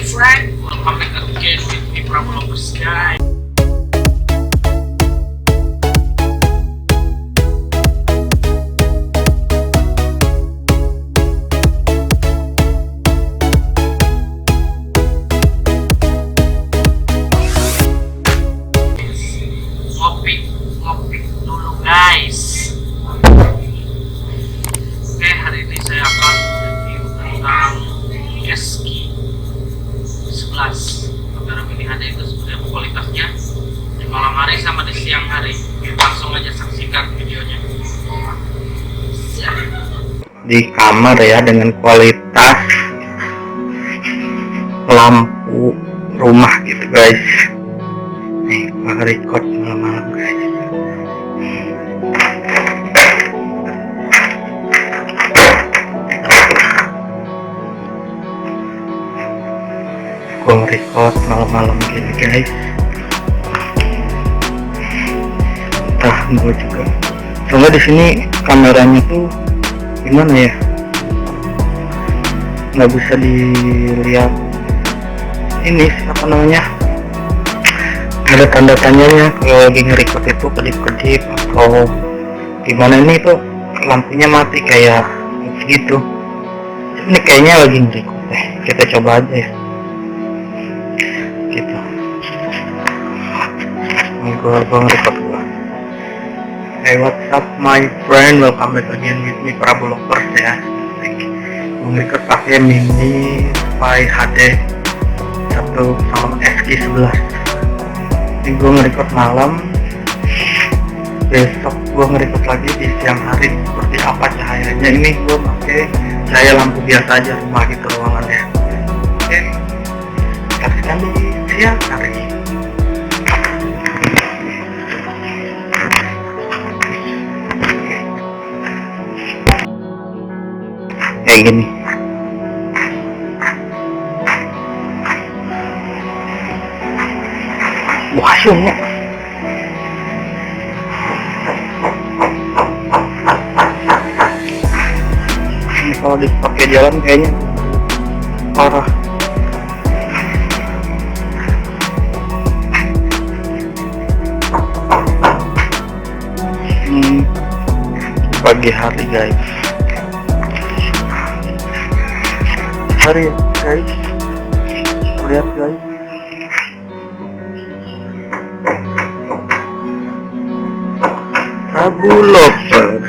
friend, welcome back again with me Prabulopers guys. Ngopi dulu guys. Oke, hari ini saya akan review tentang SG 11. Kamera mini HD itu seperti apa kualitasnya di malam hari sama di siang hari. Langsung aja saksikan videonya. Di kamar ya, dengan kualitas lampu rumah gitu guys. Nih, gua record malam-malam guys. Gua record malam-malam gini guys. Entah gua juga. Soalnya di sini kameranya tuh gimana ya? Nggak bisa dilihat ini apa namanya? Ada tanda tanyanya kalau lagi nge-record itu kedip-kedip atau gimana. Ini tuh lampunya mati kayak gitu. Ini kayaknya lagi nge-record deh. Kita coba aja ya. Gitu. Ini gua nge-record gua. Hey, what's up my friend? Welcome back again with me Prabulopers ya. Gua nge-record pakai mini Pi HD 1 sama SG 11. Ini gue nge-record malam, besok gue nge-record lagi di siang hari seperti apa cahayanya. Ini gue pakai cahaya lampu biasa aja rumah gitu ruangannya. Oke, saksikan di siang hari. Kayak gini. Wah, ini kalau dipakai jalan kayaknya parah. Pagi hari guys, hari guys, lihat guys. Prabulopers.